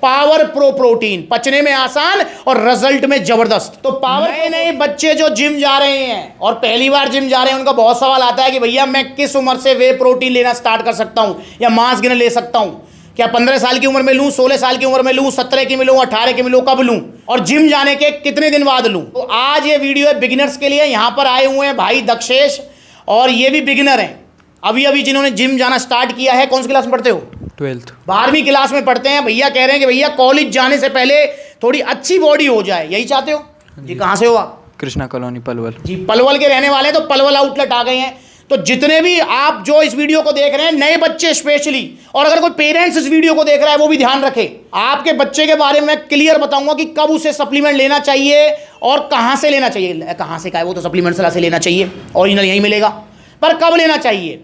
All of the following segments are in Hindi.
पावर प्रो प्रोटीन, पचने में आसान और रिजल्ट में जबरदस्त। तो पावर, नए नए बच्चे जो जिम जा रहे हैं और पहली बार जिम जा रहे हैं, उनका बहुत सवाल आता है कि भैया मैं किस उम्र से वे प्रोटीन लेना स्टार्ट कर सकता हूं या मास गेनर ले सकता हूं? क्या 15 साल की उम्र में लूं, 16 साल की उम्र में लूं, 17 की में लूं, 18 की में लूं, कब लूं, और जिम जाने के कितने दिन बाद लूं? तो आज ये वीडियो है बिगिनर्स के लिए। यहां पर आए हुए हैं भाई दक्षेश, और ये भी बिगिनर हैं, अभी अभी जिन्होंने जिम जाना स्टार्ट किया है। कौन सी क्लास में पढ़ते हो? 12वीं क्लास में पढ़ते हैं। भैया कह रहे हैं कि भैया कॉलेज जाने से पहले थोड़ी अच्छी बॉडी हो जाए, यही चाहते हो जी? कहाँ से हो आप? कृष्णा कॉलोनी, पलवल जी। पलवल के रहने वाले हैं, तो पलवल आउटलेट आ गए हैं। तो जितने भी आप जो इस वीडियो को देख रहे हैं, नए बच्चे स्पेशली, और अगर कोई पेरेंट्स इस वीडियो को देख रहा है वो भी ध्यान रखे। आपके बच्चे के बारे में क्लियर बताऊंगा कि कब उसे सप्लीमेंट लेना चाहिए और कहां से लेना चाहिए। कहां से, का है वो तो सप्लीमेंट सलाह से लेना चाहिए, ओरिजिनल यहीं मिलेगा, पर कब लेना चाहिए।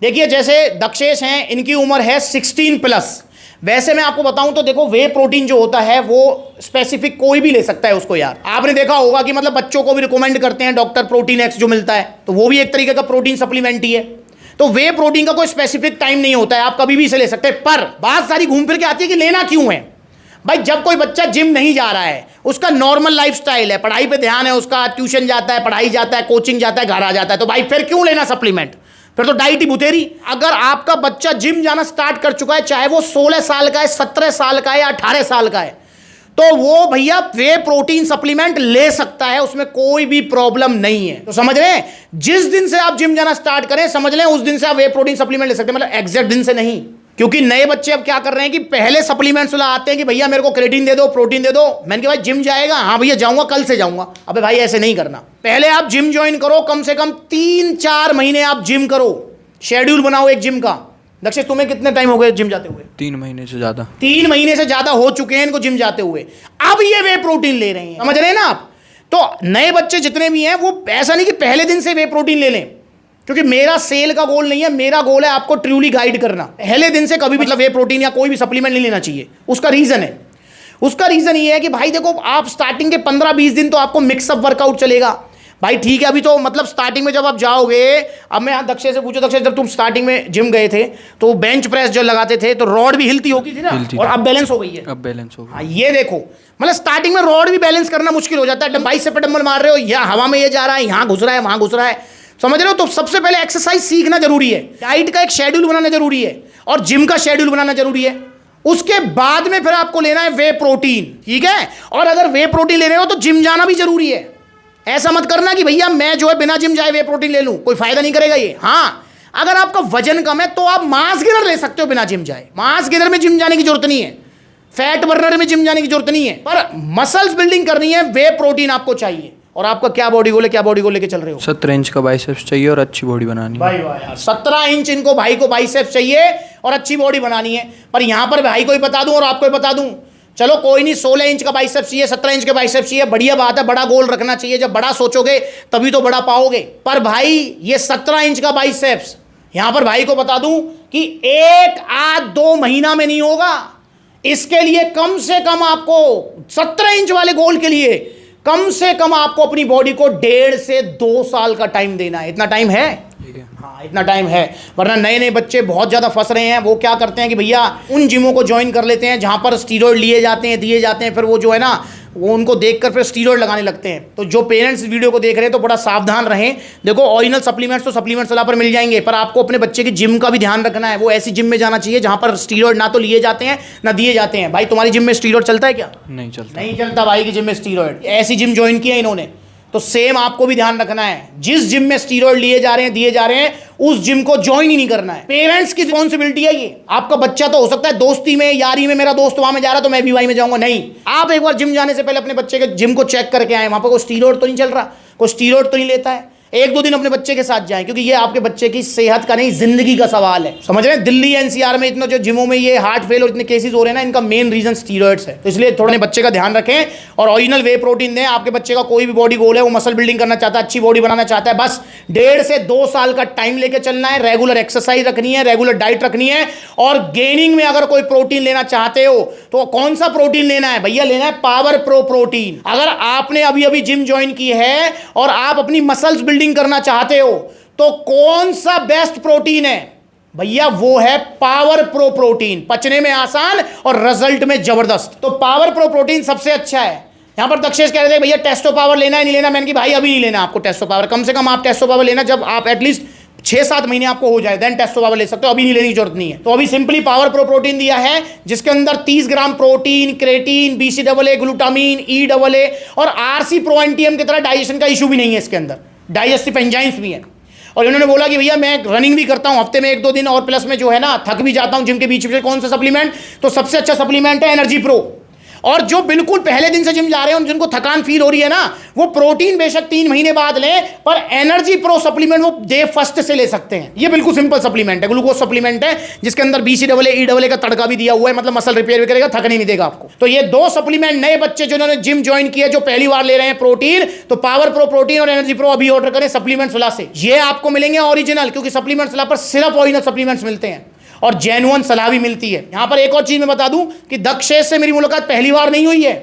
देखिए जैसे दक्षेश हैं, इनकी उम्र है 16+। वैसे मैं आपको बताऊं तो देखो, वे प्रोटीन जो होता है वो स्पेसिफिक कोई भी ले सकता है उसको। यार आपने देखा होगा कि मतलब बच्चों को भी रिकमेंड करते हैं डॉक्टर प्रोटीन एक्स जो मिलता है, तो वो भी एक तरीके का प्रोटीन सप्लीमेंट ही है। तो वे प्रोटीन का कोई स्पेसिफिक टाइम नहीं होता है, आप कभी भी इसे ले सकते हैं। पर बात सारी घूम फिर के आती है कि लेना क्यों है। भाई जब कोई बच्चा जिम नहीं जा रहा है, उसका नॉर्मल लाइफस्टाइल है, पढ़ाई पे ध्यान है उसका, ट्यूशन जाता है, पढ़ाई जाता है, कोचिंग जाता है, घर आ जाता है, तो भाई फिर क्यों लेना सप्लीमेंट? फिर तो डाइट ही बुतेरी। अगर आपका बच्चा जिम जाना स्टार्ट कर चुका है, चाहे वो 16 साल का है, 17 साल का है या 18 साल का है, तो वो भैया वे प्रोटीन सप्लीमेंट ले सकता है, उसमें कोई भी प्रॉब्लम नहीं है। तो समझ रहे हैं, जिस दिन से आप जिम जाना स्टार्ट करें, समझ लें उस दिन से आप वे प्रोटीन सप्लीमेंट ले सकते हैं, मतलब एग्जैक्ट दिन से नहीं। क्योंकि नए बच्चे अब क्या कर रहे हैं कि पहले सप्लीमेंट्स आते हैं कि भैया मेरे को क्रेटीन दे दो, प्रोटीन दे दो। मैंने कहा भाई जिम जाएगा? हाँ भैया जाऊंगा, कल से जाऊंगा। अबे भाई ऐसे नहीं करना। पहले आप जिम ज्वाइन करो, कम से कम 3-4 महीने आप जिम करो, शेड्यूल बनाओ एक जिम का। दक्षेश तुम्हें कितने टाइम हो गए जिम जाते हुए? 3 महीने से ज्यादा। 3 महीने से ज्यादा हो चुके हैं इनको जिम जाते हुए। अब ये वे प्रोटीन ले रहे हैं, समझ रहे हैं ना आप? तो नए बच्चे जितने भी हैं वो ऐसा नहीं कि पहले दिन से वे प्रोटीन ले लें, क्योंकि मेरा सेल का गोल नहीं है, मेरा गोल है आपको ट्रूली गाइड करना। पहले दिन से कभी भी मतलब वे प्रोटीन या कोई भी सप्लीमेंट नहीं लेना चाहिए। उसका रीजन ये है कि भाई देखो, आप स्टार्टिंग के 15-20 दिन तो आपको मिक्सअप वर्कआउट चलेगा। भाई ठीक है, अभी तो मतलब स्टार्टिंग में जब आप जाओगे, अब मैं दक्षेश से पूछो, दक्षेश जब तुम स्टार्टिंग में जिम गए थे तो बेंच प्रेस जो लगाते थे तो रॉड भी हिलती होती थी ना, और अब बैलेंस हो गई है। अब बैलेंस हो गई। हाँ ये देखो, मतलब स्टार्टिंग में रॉड भी बैलेंस करना मुश्किल हो जाता है। बाइसेप पे डंबल मार रहे हो, या हवा में ये जा रहा है, यहाँ घुस रहा है, वहाँ घुस रहा है, समझ रहे हो? तो सबसे पहले एक्सरसाइज सीखना जरूरी है, डाइट का एक शेड्यूल बनाना जरूरी है, और जिम का शेड्यूल बनाना जरूरी है। उसके बाद में फिर आपको लेना है वे प्रोटीन, ठीक है? और अगर वे प्रोटीन ले रहे हो तो जिम जाना भी जरूरी है। ऐसा मत करना कि भैया मैं जो है बिना जिम जाए वे प्रोटीन ले लूं, कोई फायदा नहीं करेगा ये। हाँ, अगर आपका वजन कम है तो आप मास गेनर ले सकते हो बिना जिम जाए। मास गेनर में जिम जाने की जरूरत नहीं है, फैट बर्नर में जिम जाने की जरूरत नहीं है, पर मसल्स बिल्डिंग करनी है, वे प्रोटीन आपको चाहिए। और आपका क्या बॉडी गोल है, क्या बॉडी गोल लेके चल रहे हो? 17 इंच का बाइसेप्स चाहिए और अच्छी बॉडी बनानी है। भाई वाह यार, 17 इंच इनको भाई को बाइसेप्स चाहिए और अच्छी बॉडी बनानी है। पर यहां पर भाई को ही बता दूं और आपको ही बता दूं, चलो कोई नहीं, 16 इंच का बाइसेप्स चाहिए, 17 इंच के बाइसेप्स चाहिए, बढ़िया बात है, बड़ा गोल रखना चाहिए। जब बड़ा सोचोगे तभी तो बड़ा पाओगे। पर भाई ये 17 इंच का बाइसेप्स, यहां पर भाई को बता दूं कि 1-2 महीना में नहीं होगा। इसके लिए कम से कम आपको 17 इंच वाले गोल के लिए कम से कम आपको अपनी बॉडी को 1.5 से 2 साल का टाइम देना है। इतना टाइम है? हाँ इतना टाइम है। वरना नए नए बच्चे बहुत ज़्यादा फंस रहे हैं। वो क्या करते हैं कि भैया उन जिमों को ज्वाइन कर लेते हैं जहाँ पर स्टीरॉयड लिए जाते हैं, दिए जाते हैं, फिर वो जो है ना वो उनको देखकर फिर स्टीरॉयड लगाने लगते हैं। तो जो पेरेंट्स वीडियो को देख रहे हैं तो बड़ा सावधान रहें। देखो ओरिजिनल सप्लीमेंट्स तो सप्लीमेंट सलाह पर मिल जाएंगे, पर आपको अपने बच्चे की जिम का भी ध्यान रखना है। वो ऐसी जिम में जाना चाहिए जहाँ पर स्टीरॉयड ना तो लिए जाते हैं ना दिए जाते हैं। भाई तुम्हारी जिम में स्टीरॉयड चलता है क्या? नहीं चलता। नहीं चलता भाई की जिम में स्टीरॉयड। ऐसी जिम ज्वाइन की है इन्होंने, तो सेम आपको भी ध्यान रखना है। जिस जिम में स्टीरॉयड लिए जा रहे हैं, दिए जा रहे हैं, उस जिम को ज्वाइन ही नहीं करना है। पेरेंट्स की रिस्पॉन्सिबिलिटी है ये। आपका बच्चा तो हो सकता है दोस्ती में, यारी में, मेरा दोस्त वहां में जा रहा तो मैं भी वहीं में जाऊंगा, नहीं। आप एक बार जिम जाने से पहले अपने बच्चे के जिम को चेक करके आए, वहां पर कोई स्टीरॉयड तो नहीं चल रहा, कोई स्टीरॉयड तो नहीं लेता है। 1-2 दिन अपने बच्चे के साथ जाएं, क्योंकि ये आपके बच्चे की सेहत का नहीं, जिंदगी का सवाल है। समझ रहे हैं? दिल्ली एनसीआर में इतने जो जिमों में ये हार्ट फेल और इतने केसेस हो रहे हैं ना, इनका मेन रीजन स्टीरॉयड्स है। तो इसलिए थोड़े बच्चे का ध्यान रखें और ओरिजिनल वे प्रोटीन दें। आपके बच्चे का कोई भी बॉडी गोल है, वो मसल बिल्डिंग करना चाहता है, अच्छी बॉडी बनाना चाहता है, बस 1.5 से 2 साल का टाइम लेके चलना है। रेगुलर एक्सरसाइज रखनी है, रेगुलर डाइट रखनी है, और गेनिंग में अगर कोई प्रोटीन लेना चाहते हो तो कौन सा प्रोटीन लेना है भैया? लेना है पावर प्रो प्रोटीन। अगर आपने अभी अभी जिम ज्वाइन की है और आप अपनी मसल्स बिल्डिंग करना चाहते हो तो कौन सा बेस्ट प्रोटीन है? भैया वो है पावर प्रो प्रोटीन, पचने में आसान और रिजल्ट में जबरदस्त। तो पावर प्रो प्रोटीन सबसे अच्छा है। यहां पर दक्षेश कह रहे थे भैया टेस्टो पावर लेना है नहीं लेना, मैंने कि भाई अभी नहीं लेना आपको टेस्टो पावर, कम से कम आप टेस्टो पावर लेना जब आप एटलीस्ट 6-7 महीने आपको हो जाए, देन टेस्टो पावर ले सकते हो, अभी नहीं लेने की जरूरत नहीं है। तो अभी सिंपली पावर प्रो प्रोटीन दिया है जिसके अंदर 30 gram protein, creatine, BCAA, glutamine, EAA और RC प्रोएंटियम की तरह डाइजेशन का इशू भी नहीं है इसके अंदर, डाइजेस्टिव एंजाइम्स भी हैं। और इन्होंने बोला कि भैया मैं रनिंग भी करता हूं हफ्ते में 1-2 दिन, और प्लस में जो है ना थक भी जाता हूं जिम के बीच में, कौन सा सप्लीमेंट, तो सबसे अच्छा सप्लीमेंट है एनर्जी प्रो। और जो बिल्कुल पहले दिन से जिम जा रहे हैं जिनको थकान फील हो रही है ना, वो प्रोटीन बेशक 3 महीने बाद लें, पर एनर्जी प्रो सप्लीमेंट वो डे फर्स्ट से ले सकते हैं। ये बिल्कुल सिंपल सप्लीमेंट है, ग्लूकोज सप्लीमेंट है जिसके अंदर BCAA, EAA का तड़का भी दिया हुआ है, मतलब मसल रिपेयर भी करेगा, थकने नहीं देगा आपको। तो ये 2 सप्लीमेंट नए बच्चे जिन्होंने जिम ज्वाइन किया, जो पहली बार ले रहे हैं प्रोटीन, तो पावर प्रो प्रोटीन और एनर्जी प्रो अभी ऑर्डर करें सप्लीमेंट्स वाला से। ये आपको मिलेंगे ओरिजिनल, क्योंकि सप्लीमेंट्स वाला पर सिर्फ ओरिजिनल सप्लीमेंट्स मिलते हैं और जेन्युइन सलाह भी मिलती है। यहां पर एक और चीज मैं बता दूं कि दक्षेश से मेरी मुलाकात पहली बार नहीं हुई है,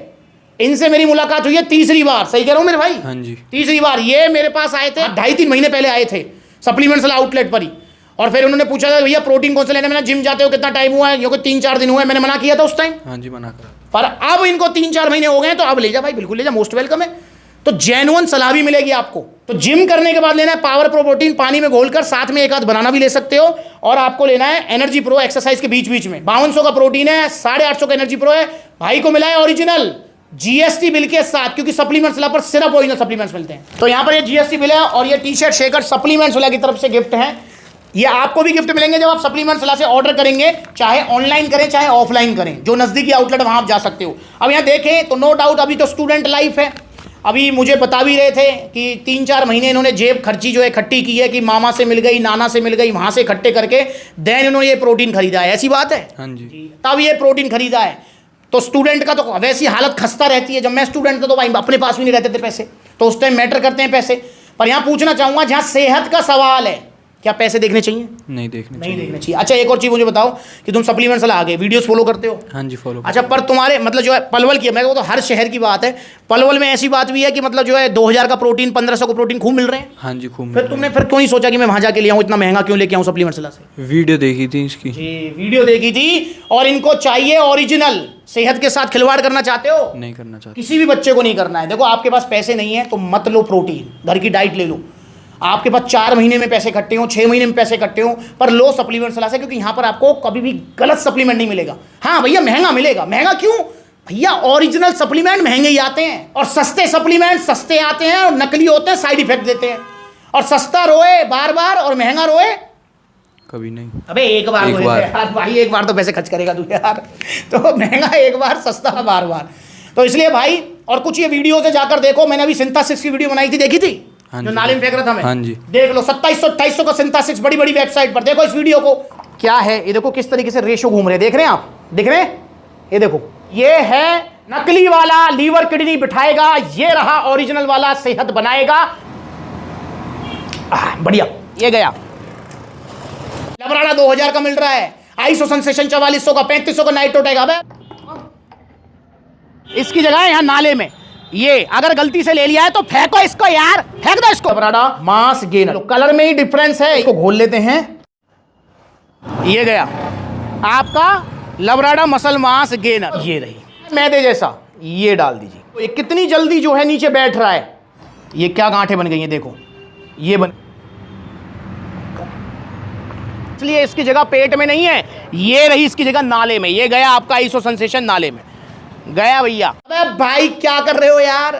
इनसे मेरी मुलाकात हुई है 3री बार। सही कह रहा हूं मेरे भाई? हाँ जी। 3री बार। ये मेरे पास आए थे 2.5-3 महीने पहले आए थे सप्लीमेंट्स वाला आउटलेट पर ही, और फिर उन्होंने पूछा था भैया प्रोटीन कौन सा लेना, मैंने जिम जाते हो कितना टाइम हुआ है, ये कोई 3-4 दिन हुआ है, मैंने मना किया था उस टाइम। हाँ जी, मना करा। पर अब इनको 3-4 महीने हो गए, तो अब ले जा भाई, बिल्कुल ले जा, मोस्ट वेलकम है। तो जेन्युइन सलाह भी मिलेगी आपको। तो जिम करने के बाद लेना है पावर प्रो प्रोटीन, पानी में घोलकर, साथ में एक आध बनाना भी ले सकते हो। और आपको लेना है एनर्जी प्रो एक्सरसाइज के बीच बीच में। 5200 का प्रोटीन है, 850 का एनर्जी प्रो है। भाई को मिला है ओरिजिनल GST बिल के साथ, क्योंकि सप्लीमेंट्स वाला पर सिर्फ ओरिजिनल सप्लीमेंट्स मिलते हैं। तो यहाँ पर ये GST बिल है और ये टी-शर्ट शेकर सप्लीमेंट्स वाला की तरफ से गिफ्ट है। ये आपको भी गिफ्ट मिलेंगे जब आप सप्लीमेंट्स वाला से ऑर्डर करेंगे, चाहे ऑनलाइन करें चाहे ऑफलाइन करें, जो नजदीकी आउटलेट वहां आप जा सकते हो। अब यहाँ देखें तो नो डाउट अभी तो स्टूडेंट लाइफ है। अभी मुझे बता भी रहे थे कि 3-4 महीने इन्होंने जेब खर्ची जो है इकट्ठी की है, कि मामा से मिल गई, नाना से मिल गई, वहां से इकट्ठे करके देन इन्होंने ये प्रोटीन खरीदा है। ऐसी बात है? हाँ जी। तब ये प्रोटीन खरीदा है। तो स्टूडेंट का तो वैसी हालत खस्ता रहती है। जब मैं स्टूडेंट था तो भाई अपने पास भी नहीं रहते थे पैसे, तो उस टाइम मैटर करते हैं पैसे। पर यहाँ पूछना चाहूंगा, जहाँ सेहत का सवाल है, क्या पैसे देखने चाहिए? नहीं देखने चाहिए। अच्छा एक और चीज मुझे बताओ कि तुम सप्लीमेंट्स वाला आगे वीडियोस फॉलो करते हो? हाँ जी, फॉलो। अच्छा, पर तुम्हारे मतलब जो है पलवल की, मैं तो हर शहर की बात है, पलवल में ऐसी बात भी है कि मतलब जो है 2000 का प्रोटीन, 1500 का प्रोटीन खूब मिल रहे हैं। हाँ जी, खूब। फिर तुमने फिर क्यों नहीं सोचा कि मैं वहां जाके ले आऊँ, इतना महंगा क्यों लेके आऊँ सप्लीमेंट्स वाला से? वीडियो देखी थी इसकी जी, वीडियो देखी थी। और इनको चाहिए ओरिजिनल। सेहत के साथ खिलवाड़ करना चाहते हो? नहीं करना चाहते। किसी भी बच्चे को नहीं करना है। देखो आपके पास पैसे नहीं है तो मत लो प्रोटीन, घर की डाइट ले लो। आपके पास 4 महीने में पैसे इकट्ठे हो, 6 महीने में पैसे इकट्ठे हो, पर लो सप्लीमेंट्स वाला से, क्योंकि यहाँ पर आपको कभी भी गलत सप्लीमेंट नहीं मिलेगा। हाँ भैया महंगा मिलेगा। महंगा क्यों भैया? ओरिजिनल सप्लीमेंट महंगे ही आते हैं, और सस्ते सप्लीमेंट सस्ते आते हैं और नकली होते हैं, साइड इफेक्ट देते हैं। और सस्ता रोए बार बार और महंगा रोए कभी नहीं। अबे एक बार यार भाई, एक बार तो पैसे खर्च करेगा तू यार। तो महंगा एक बार, सस्ता बार बार। तो इसलिए भाई, और कुछ ये वीडियो से जाकर देखो, मैंने अभी सिंथेसिस की वीडियो बनाई थी, देखी थी? हाँ जो नाले में फेंक रहा था मैं। हाँ जी। देख लो 2700-2800 का सिंथेसिस, बड़ी बड़ी वेबसाइट पर। देखो इस वीडियो को, क्या है ये, देखो किस तरीके से रेशो घूम रहे हैं, देख रहे हैं आप? दिख रहे हैं? ये देखो, ये है नकली वाला लीवर किडनी बिठाएगा, ये रहा ओरिजिनल वाला सेहत बनाएगा। बढ़िया, ये गया। लबराड़ा 2000 का मिल रहा है, आइसो सेंसेशन 4400 का, 3500 का नाइट्रोटेक। अब इसकी जगह है यहाँ नाले में। ये अगर गलती से ले लिया है तो फेंको इसको यार, फेंक दो इसको। लबराड़ा मास गेनर, तो कलर में ही डिफरेंस है। इसको घोल लेते हैं, ये गया आपका लबराड़ा मसल मास गेनर। ये रही मैदे जैसा, ये डाल दीजिए। तो ये कितनी जल्दी जो है नीचे बैठ रहा है। ये क्या गांठें बन गई हैं देखो, ये बन, इसलिए इसकी जगह पेट में नहीं है, ये रही इसकी जगह नाले में। ये गया आपका आइसो सेंसेशन नाले में गया भैया। अबे भाई क्या कर रहे हो यार?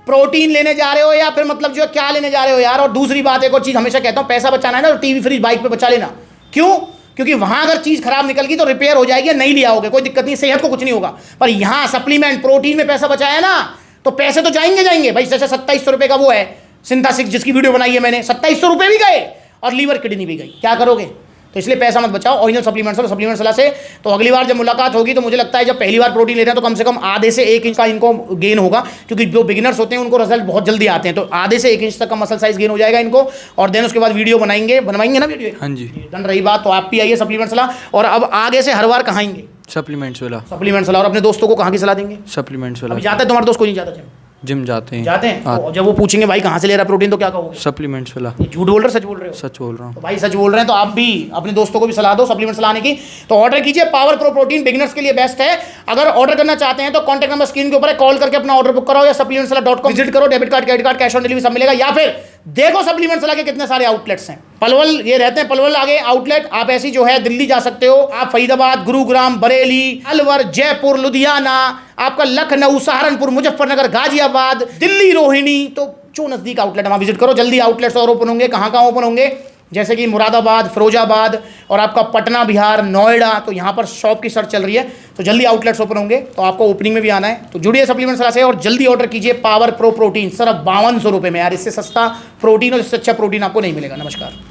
प्रोटीन लेने जा रहे हो या फिर मतलब जो क्या लेने जा रहे हो यार? और दूसरी बात, एक और चीज हमेशा कहता हूं, पैसा बचाना है ना तो टीवी फ्रिज बाइक पे बचा लेना। क्यों? क्योंकि वहां अगर चीज खराब निकल गई तो रिपेयर हो जाएगी, नहीं लिया होगा कोई दिक्कत नहीं, सेहत को कुछ नहीं होगा। पर यहाँ सप्लीमेंट प्रोटीन में पैसा बचाया ना, तो पैसे तो जाएंगे भाई। जैसे 2700 रुपए का वो है सिंथेसिस, जिसकी वीडियो बनाई है मैंने, 2700 रुपए भी गए और लीवर किडनी भी गई। क्या करोगे? तो इसलिए पैसा मत बचाओ, ओरिजिनल सप्लीमेंट्स वाला से। तो अगली बार जब मुलाकात होगी तो मुझे लगता है जब पहली बार प्रोटीन ले रहे हैं तो कम से कम आधे से 1 इंच का इनको गेन होगा, क्योंकि जो बिगिनर्स होते हैं उनको रिजल्ट बहुत जल्दी आते हैं। तो आधे से 1 इंच तक का मसल साइज गेन हो जाएगा इनको। और देन उसके बाद वीडियो बनवाएंगे ना वीडियो। हाँ जी। डन रही बात, तो आप भी आइए सप्लीमेंट्स वाला। और अब आगे से हर बार कहाएंगे सप्लीमेंट्स वाला। और अपने दोस्तों को कहाँ की सलाह देंगे? सप्लीमेंट्स वाला। अभी जाता है तुम्हारे दोस्त, कोई नहीं जाता? जिम जाते हैं। जाते हैं? तो जब वो पूछेंगे भाई कहाँ से ले रहा प्रोटीन, तो क्या कहोगे? सप्लीमेंट्स वाला। ये झूठ बोल रहे हो, सच बोल रहे हो? सच बोल रहा हूँ। तो भाई सच बोल रहे हैं तो आप भी अपने दोस्तों को भी सलाह दो सप्लीमेंट्स लाने की। तो ऑर्डर कीजिए, पावर प्रो प्रोटीन बिगिनर्स के लिए बेस्ट है। अगर ऑर्डर करना चाहते हैं तो कॉन्टैक्ट नंबर स्क्रीन के ऊपर है, कॉल करके अपना ऑर्डर बुक कराओ या supplementsala.com विजिट करो। Debit card, credit card, cash on delivery सब मिलेगा। या फिर देखो सप्लीमेंट्स वाला के कितने सारे आउटलेट्स हैं। पलवल ये रहते हैं, पलवल आगे आउटलेट। आप ऐसी जो है दिल्ली जा सकते हो, आप फरीदाबाद, गुरुग्राम, बरेली, अलवर, जयपुर, लुधियाना, आपका लखनऊ, सहारनपुर, मुजफ्फरनगर, गाजियाबाद, दिल्ली, रोहिणी, तो जो नजदीक आउटलेट है वहां विजिट करो। जल्दी आउटलेट्स और ओपन होंगे। कहाँ कहाँ ओपन होंगे? जैसे कि मुरादाबाद, फिरोजाबाद और आपका पटना, बिहार, नोएडा, तो यहाँ पर शॉप की सर्च चल रही है। तो जल्दी आउटलेट्स ओपन होंगे, तो आपको ओपनिंग में भी आना है। तो जुड़िए सप्लीमेंट्स से और जल्दी ऑर्डर कीजिए पावर प्रो प्रोटीन। सिर्फ 5200 रुपये में यार, इससे सस्ता प्रोटीन और इससे अच्छा प्रोटीन आपको नहीं मिलेगा। नमस्कार।